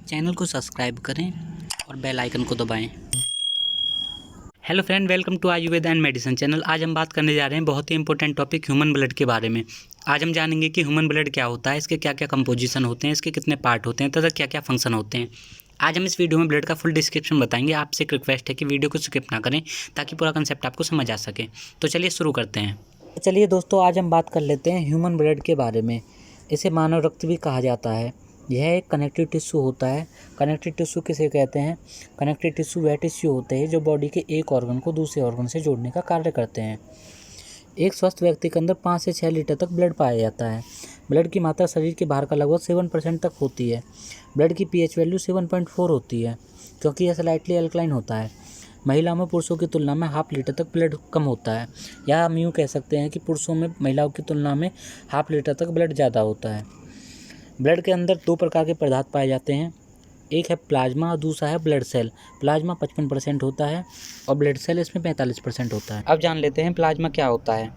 Channel को subscribe करें और बेल आइकन को दबाएं। Hello friend, welcome to Ayurveda and medicine channel. आज हम बात करने जा रहे हैं बहुत ही इंपॉर्टेंट टॉपिक ह्यूमन ब्लड के बारे में। आज हम जानेंगे कि ह्यूमन ब्लड क्या होता है, इसके क्या क्या कंपोजिशन होते हैं, इसके कितने पार्ट होते हैं तथा क्या क्या फंक्शन होते हैं। आज हम इस वीडियो में ब्लड का फुल डिस्क्रिप्शन बताएंगे। आपसे एक रिक्वेस्ट है कि वीडियो को स्किप ना करें ताकि पूरा कंसेप्ट आपको समझ आ सके। तो चलिए शुरू करते हैं। चलिए दोस्तों, आज हम बात कर लेते हैं ह्यूमन ब्लड के बारे में। इसे मानव रक्त भी कहा जाता है। यह एक कनेक्टिव टिश्यू होता है। कनेक्टिव टिश्यू किसे कहते हैं? कनेक्टिव टिश्यू वह टिश्यू होते हैं जो बॉडी के एक ऑर्गन को दूसरे ऑर्गन से जोड़ने का कार्य करते हैं। एक स्वस्थ व्यक्ति के अंदर 5 से 6 लीटर तक ब्लड पाया जाता है। ब्लड की मात्रा शरीर के बाहर का लगभग 7% तक होती है। ब्लड की pH वैल्यू 7.4 होती है क्योंकि यह स्लाइटली अल्कलाइन होता है। महिलाओं में पुरुषों की तुलना में ½ लीटर तक ब्लड कम होता है, या हम यूँ कह सकते हैं कि पुरुषों में महिलाओं की तुलना में ½ लीटर तक ब्लड ज़्यादा होता है। ब्लड के अंदर 2 प्रकार के पदार्थ पाए जाते हैं। एक है प्लाज्मा और दूसरा है ब्लड सेल। प्लाज्मा 55% होता है और ब्लड सेल इसमें 45% होता है। अब जान लेते हैं प्लाज्मा क्या होता है।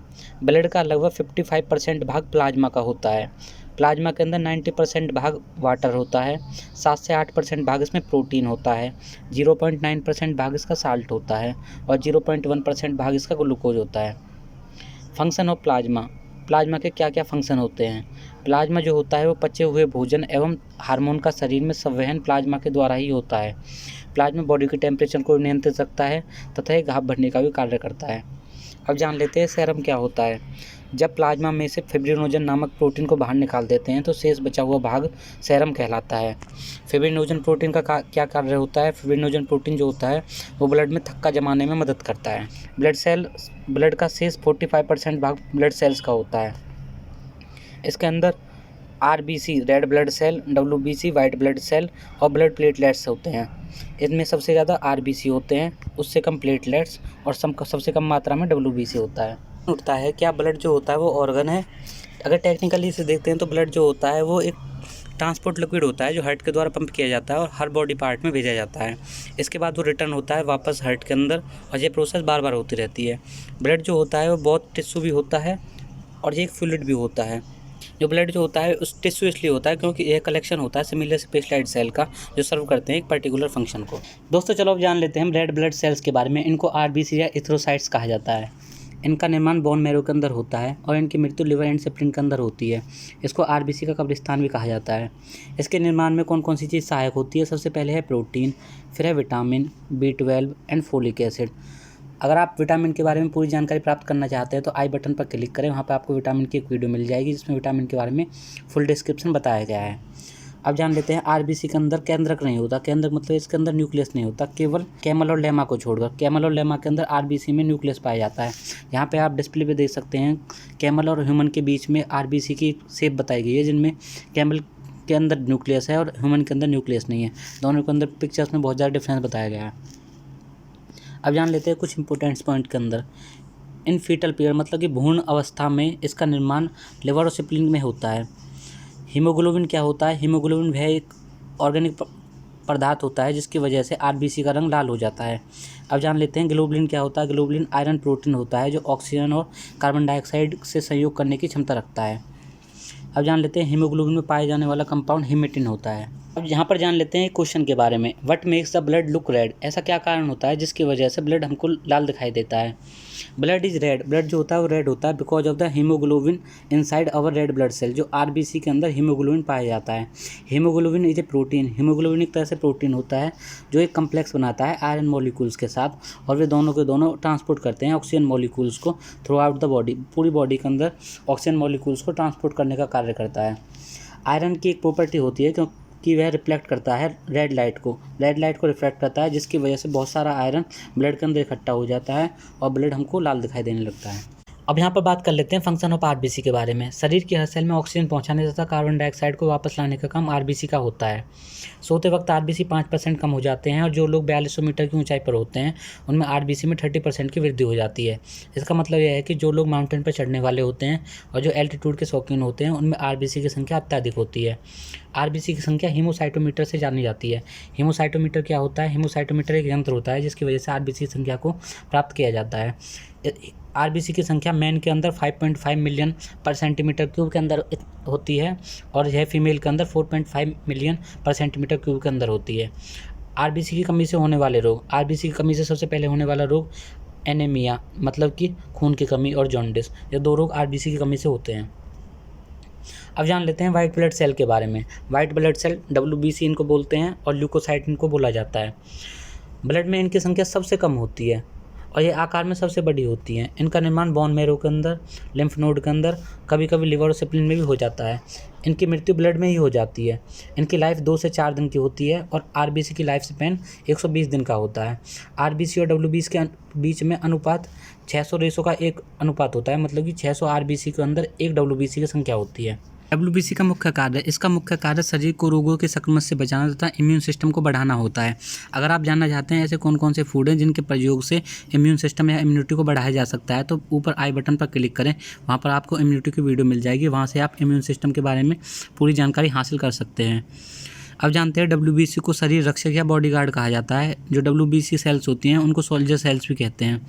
ब्लड का लगभग 55% भाग प्लाज्मा का होता है। प्लाज्मा के अंदर 90% भाग वाटर होता है, 7 से 8% भाग इसमें प्रोटीन होता है, 0.9% भाग इसका साल्ट होता है और 0.1% भाग इसका ग्लूकोज होता है। Function of plasma. प्लाज्मा के क्या क्या फंक्शन होते हैं? प्लाज्मा जो होता है वो पचे हुए भोजन एवं हार्मोन का शरीर में संवहन प्लाज्मा के द्वारा ही होता है। प्लाज्मा बॉडी के टेम्परेचर को नियंत्रित रखता है तथा एक घाव भरने का भी कार्य करता है। अब जान लेते हैं सेरम क्या होता है। जब प्लाज्मा में से फिब्रिनोजन नामक प्रोटीन को बाहर निकाल देते हैं तो शेष बचा हुआ भाग सेरम कहलाता है। फिब्रिनोजन प्रोटीन का क्या कार्य होता है? फिब्रिनोजन प्रोटीन जो होता है वो ब्लड में थक्का जमाने में मदद करता है। ब्लड का शेष 45% भाग ब्लड सेल्स का होता है। इसके अंदर RBC red blood cell, WBC white blood cell और ब्लड प्लेटलेट्स होते हैं। इनमें सबसे ज़्यादा RBC होते हैं, उससे कम प्लेटलेट्स और सबसे कम मात्रा में WBC होता है। उठता है क्या ब्लड जो होता है वो ऑर्गन है? अगर टेक्निकली इसे देखते हैं तो ब्लड जो होता है वो एक ट्रांसपोर्ट लिक्विड होता है जो हार्ट के द्वारा पंप किया जाता है और हर बॉडी पार्ट में भेजा जाता है। इसके बाद वो रिटर्न होता है वापस हार्ट के अंदर और ये प्रोसेस बार बार होती रहती है। ब्लड जो होता है वो बहुत टिश्यू भी होता है और ये एक फ्लूइड भी होता है। जो ब्लड जो होता है उस टिश्यू इसलिए होता है क्योंकि यह कलेक्शन होता है सिमिलर स्पेशलाइज्ड सेल का जो सर्व करते हैं एक पर्टिकुलर फंक्शन को। दोस्तों चलो अब जान लेते हैं रेड ब्लड सेल्स के बारे में। इनको RBC या एरिथ्रोसाइट्स कहा जाता है। इनका निर्माण बोन मैरो के अंदर होता है और इनकी मृत्यु लिवर एंड स्प्लीन के अंदर होती है। इसको RBC का कब्रिस्तान भी कहा जाता है। इसके निर्माण में कौन कौन सी चीज़ सहायक होती है? सबसे पहले है प्रोटीन, फिर है vitamin B12 and folic acid. अगर आप विटामिन के बारे में पूरी जानकारी प्राप्त करना चाहते हैं तो आई बटन पर क्लिक करें, वहाँ पर आपको विटामिन की एक वीडियो मिल जाएगी जिसमें विटामिन के बारे में फुल डिस्क्रिप्शन बताया गया है। अब जान लेते हैं RBC के अंदर केंद्रक नहीं होता। केंद्रक मतलब इसके अंदर न्यूक्लियस नहीं होता, केवल कैमल और लेमा को छोड़कर। कैमल और लेमा के अंदर RBC में न्यूक्लियस पाया जाता है। यहाँ पे आप डिस्प्ले पे देख सकते हैं कैमल और ह्यूमन के बीच में RBC की शेप बताई गई है, जिनमें कैमल के अंदर न्यूक्लियस है और ह्यूमन के अंदर न्यूक्लियस नहीं है। दोनों के अंदर पिक्चर्स में बहुत ज़्यादा डिफरेंस बताया गया है। अब जान लेते हैं कुछ इंपॉर्टेंट पॉइंट के अंदर। इन फीटल पीरियड मतलब कि भ्रूण अवस्था में इसका निर्माण लिवर और स्प्लीन में होता है। हीमोग्लोबिन क्या होता है? हीमोग्लोबिन वह एक ऑर्गेनिक पदार्थ होता है जिसकी वजह से RBC का रंग लाल हो जाता है। अब जान लेते हैं ग्लोबुलिन क्या होता है। ग्लोबुलिन आयरन प्रोटीन होता है जो ऑक्सीजन और कार्बन डाइऑक्साइड से संयोग करने की क्षमता रखता है। अब जान लेते हैं हीमोग्लोबिन में पाए जाने वाला कंपाउंड हिमेटिन होता है। अब यहाँ पर जान लेते हैं क्वेश्चन के बारे में। What makes the blood look red? ऐसा क्या कारण होता है जिसकी वजह से ब्लड हमको लाल दिखाई देता है? Blood is red. ब्लड जो होता है वो रेड होता है because of the haemoglobin inside our red blood cell. जो RBC के अंदर हीमोग्लोबिन पाया जाता है। Haemoglobin is a protein. Haemoglobin एक तरह से प्रोटीन होता है जो एक कम्प्लेक्स बनाता है आयरन मॉलिक्यूल्स के साथ, और वे दोनों के दोनों ट्रांसपोर्ट करते हैं ऑक्सीजन मॉलिक्यूल्स को थ्रू आउट द बॉडी। पूरी बॉडी के अंदर ऑक्सीजन मॉलिक्यूल्स को ट्रांसपोर्ट करने का कार्य करता है। आयरन की एक प्रॉपर्टी होती है कि वह रिफ्लेक्ट करता है रेड लाइट को रिफ्लेक्ट करता है, जिसकी वजह से बहुत सारा आयरन ब्लड के अंदर इकट्ठा हो जाता है और ब्लड हमको लाल दिखाई देने लगता है। अब यहाँ पर बात कर लेते हैं फंक्शन ऑफ RBC के बारे में। शरीर की हर सेल में ऑक्सीजन पहुँचाने तथा कार्बन डाइऑक्साइड को वापस लाने का काम RBC का होता है। सोते वक्त RBC 5% कम हो जाते हैं और जो लोग 4200 मीटर की ऊंचाई पर होते हैं उनमें RBC में 30% की वृद्धि हो जाती है। इसका मतलब यह है कि जो लोग माउंटेन पर चढ़ने वाले होते हैं और जो एल्टीट्यूड के शौकीन होते हैं उनमें RBC की संख्या अत्यधिक होती है। RBC की संख्या हीमोसाइटोमीटर से जानी जाती है। हीमोसाइटोमीटर क्या होता है? हीमोसाइटोमीटर एक यंत्र होता है जिसकी वजह से RBC की संख्या को प्राप्त किया जाता है। आरबीसी की संख्या मैन के अंदर 5.5 मिलियन पर सेंटीमीटर क्यूब के अंदर होती है और यह फीमेल के अंदर 4.5 मिलियन पर सेंटीमीटर क्यूब के अंदर होती है। आरबीसी की कमी से होने वाले रोग, आरबीसी की कमी से सबसे पहले होने वाला रोग एनीमिया मतलब कि खून की कमी और जॉन्डिस, ये 2 रोग आरबीसी की कमी से होते हैं। अब जान लेते हैं वाइट ब्लड सेल के बारे में। वाइट ब्लड सेल WBC इनको बोलते हैं और ल्यूकोसाइट इनको बोला जाता है। ब्लड में इनकी संख्या सबसे कम होती है और ये आकार में सबसे बड़ी होती हैं। इनका निर्माण बोन मैरो के अंदर, लिम्फ नोड के अंदर, कभी कभी लिवर और स्प्लीन में भी हो जाता है। इनकी मृत्यु ब्लड में ही हो जाती है। इनकी लाइफ 2 से 4 दिन की होती है और आरबीसी की लाइफ स्पैन 120 दिन का होता है। आरबीसी और WBC के बीच में अनुपात 600 रेशो का एक अनुपात होता है, मतलब कि 600 आरबीसी के अंदर 1 WBC की संख्या होती है। WBC का मुख्य कार्य, इसका मुख्य कार्य शरीर को रोगों के संक्रमण से बचाना तथा इम्यून सिस्टम को बढ़ाना होता है। अगर आप जानना चाहते हैं ऐसे कौन कौन से फूड हैं जिनके प्रयोग से इम्यून सिस्टम या इम्यूनिटी को बढ़ाया जा सकता है, तो ऊपर आई बटन पर क्लिक करें, वहाँ पर आपको इम्यूनिटी की वीडियो मिल जाएगी, वहाँ से आप इम्यून सिस्टम के बारे में पूरी जानकारी हासिल कर सकते हैं। अब जानते हैं WBC को शरीर रक्षक या बॉडीगार्ड कहा जाता है। जो WBC सेल्स होती हैं उनको सोल्जर सेल्स भी कहते हैं।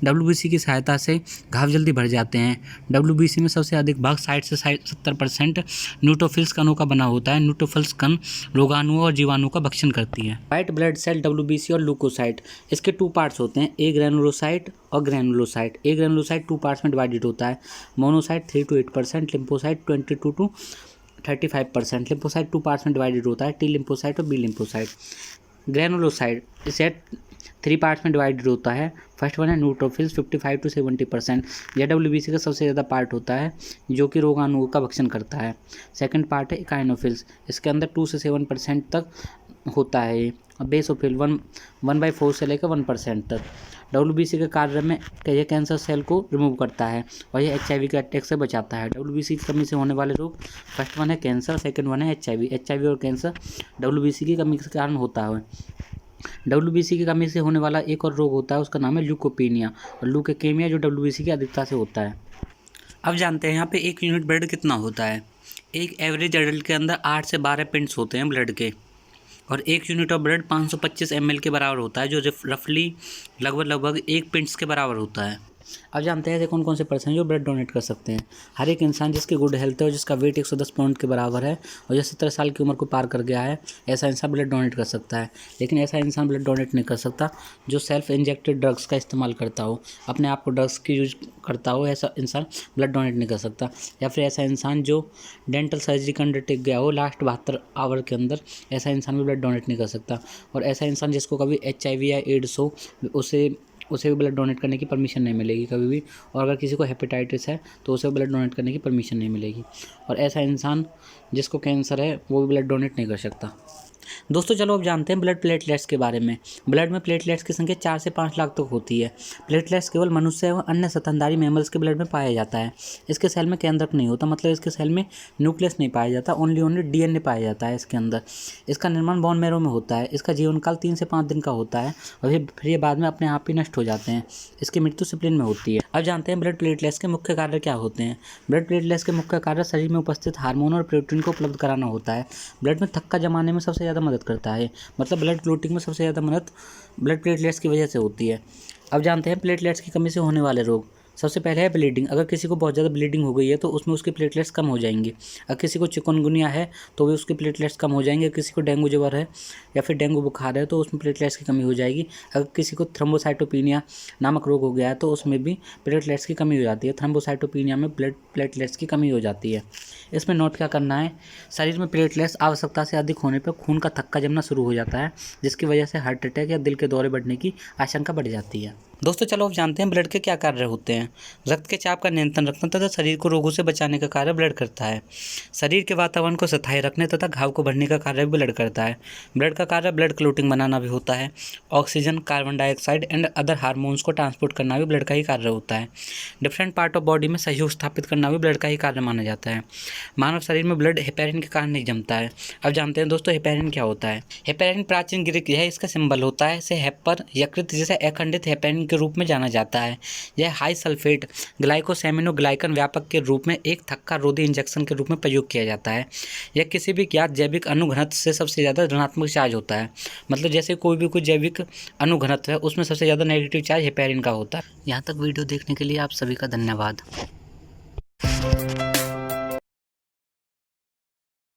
WBC की सहायता से घाव जल्दी भर जाते हैं। WBC में सबसे अधिक भाग 60 से 70% न्यूट्रोफिल्स कणों का बना होता है। न्यूट्रोफिल्स कण रोगाणुओं और जीवाणुओं का भक्षण करती है। व्हाइट ब्लड सेल WBC और ल्यूकोसाइट, इसके 2 पार्ट्स होते हैं, ए ग्रैनुलोसाइट और ग्रैनुलोसाइट। ए ग्रैनुलोसाइट 2 पार्ट्स में डिवाइडेड होता है, monocyte 3 to 8%, lymphocyte 22 to 35%। Lymphocyte 2 parts में डिवाइडेड होता है, टी लिम्फोसाइट और बी लिम्फोसाइट। ग्रैनुलोसाइट इसे 3 पार्ट्स में डिवाइडेड होता है। फर्स्ट वन है न्यूट्रोफिल्स 55 to 70%, यह WBC का सबसे ज़्यादा पार्ट होता है जो कि रोगाणुओं का भक्षण करता है। सेकंड पार्ट है इकाइनोफिल्स, इसके अंदर 2 से 7% तक होता है ये। और बेसोफिल 1/4 से लेकर 1% तक। WBC के कार्य में यह कैंसर सेल को रिमूव करता है और यह HIV के अटैक से बचाता है। WBC की कमी से होने वाले रोग, फर्स्ट वन है कैंसर, सेकंड वन है HIV और कैंसर WBC की कमी के कारण होता है। WBC की कमी से होने वाला एक और रोग होता है, उसका नाम है ल्यूकोपीनिया और ल्यूकेमिया, जो WBC की अधिकता से होता है। अब जानते हैं यहाँ पे 1 यूनिट ब्लड कितना होता है। एक एवरेज एडल्ट के अंदर 8 से 12 पिंट्स होते हैं ब्लड के और 1 यूनिट ऑफ ब्लड 525 ml के बराबर होता है, जो रफली लगभग 1 पिंट्स के बराबर होता है। अब जानते हैं ऐसे कौन कौन से पर्सन हैं जो ब्लड डोनेट कर सकते हैं। हर एक इंसान जिसकी गुड हेल्थ है और जिसका वेट 110 पाउंड के बराबर है और जो 17 साल की उम्र को पार कर गया है, ऐसा इंसान ब्लड डोनेट कर सकता है। लेकिन ऐसा इंसान ब्लड डोनेट नहीं कर सकता जो सेल्फ इंजेक्टेड ड्रग्स का इस्तेमाल करता हो, अपने आप को ड्रग्स की यूज करता हो, ऐसा इंसान ब्लड डोनेट नहीं कर सकता। या फिर ऐसा इंसान जो डेंटल सर्जरी का अंडरटेक गया हो लास्ट 72 आवर के अंदर, ऐसा इंसान भी ब्लड डोनेट नहीं कर सकता। और ऐसा इंसान जिसको कभी HIV या एड्स हो, उसे भी ब्लड डोनेट करने की परमिशन नहीं मिलेगी कभी भी। और अगर किसी को हेपेटाइटिस है तो उसे ब्लड डोनेट करने की परमिशन नहीं मिलेगी। और ऐसा इंसान जिसको कैंसर है वो भी ब्लड डोनेट नहीं कर सकता। दोस्तों चलो अब जानते हैं ब्लड प्लेटलेट्स के बारे में। ब्लड में प्लेटलेट्स की संख्या 4 से 5 लाख तक होती है। प्लेटलेट्स केवल मनुष्य एवं अन्य स्तनधारी मैमल्स के ब्लड में पाया जाता है। इसके सेल में केंद्रक नहीं होता, मतलब इसके सेल में न्यूक्लियस नहीं पाया जाता, ओनली DNA पाया जाता है इसके अंदर। इसका निर्माण बोन मैरो में होता है। इसका जीवन काल 3 से 5 दिन का होता है और फिर ये बाद में अपने आप ही नष्ट हो जाते हैं। इसकी मृत्यु स्प्लीन में होती है। अब जानते हैं ब्लड प्लेटलेट्स के मुख्य कार्य क्या होते हैं। ब्लड प्लेटलेट्स के मुख्य कार्य शरीर में उपस्थित हार्मोन और प्रोटीन को उपलब्ध कराना होता है। ब्लड में थक्का जमाने में सबसे ज़्यादा मदद करता है, मतलब ब्लड क्लोटिंग में सबसे ज़्यादा मदद ब्लड प्लेटलेट्स की वजह से होती है। अब जानते हैं प्लेटलेट्स की कमी से होने वाले रोग। सबसे पहले है ब्लीडिंग। अगर किसी को बहुत ज़्यादा ब्लीडिंग हो गई है तो उसमें उसके प्लेटलेट्स कम हो जाएंगे। अगर किसी को चिकनगुनिया है तो भी उसके प्लेटलेट्स कम हो जाएंगे। किसी को डेंगू ज्वर है या फिर डेंगू बुखार है तो उसमें प्लेटलेट्स की कमी हो जाएगी। अगर किसी को थ्रोम्बोसाइटोपिनिया नामक रोग हो गया है तो उसमें भी प्लेटलेट्स की कमी हो जाती है। थ्रोम्बोसाइटोपिनिया में ब्लड प्लेटलेट्स की कमी हो जाती है। इसमें नोट क्या करना है, शरीर में प्लेटलेट्स आवश्यकता से अधिक होने पर खून का थक्का जमना शुरू हो जाता है, जिसकी वजह से हार्ट अटैक या दिल के दौरे बढ़ने की आशंका बढ़ जाती है। दोस्तों चलो अब जानते हैं ब्लड के क्या कार्य होते हैं। रक्त के चाप का नियंत्रण रखना तथा शरीर को रोगों से बचाने का कार्य ब्लड करता है। शरीर के वातावरण को स्थायी रखने तथा घाव को भरने का कार्य भी ब्लड करता है। ब्लड का कार्य ब्लड क्लोटिंग बनाना भी होता है। Oxygen, carbon dioxide and other hormones को ट्रांसपोर्ट करना भी ब्लड का ही कार्य होता है। डिफरेंट पार्ट ऑफ बॉडी में सहयोग स्थापित करना भी ब्लड का ही कार्य माना जाता है। मानव शरीर में ब्लड हेपेरिन के कारण नहीं जमता है। अब जानते हैं दोस्तों हेपेरिन क्या होता है। हेपेरिन प्राचीन ग्रीक है, इसका सिंबल होता है से हेपर यकृत, जिसे अखंडित हेपेरिन के रूप में जाना जाता है। यह हाई सल्फेट ग्लाइकोसेमिनोग्लाइकन व्यापक के रूप में एक थक्का रोधी इंजेक्शन के रूप में प्रयोग किया जाता है। यह किसी भी ज्ञात जैविक अनुघनत्व से सबसे ज़्यादा ऋणात्मक चार्ज होता है। मतलब जैसे कोई जैविक अनुघनत्व है उसमें सबसे ज़्यादा नेगेटिव चार्ज हेपेरिन का होता है। यहाँ तक वीडियो देखने के लिए आप सभी का धन्यवाद।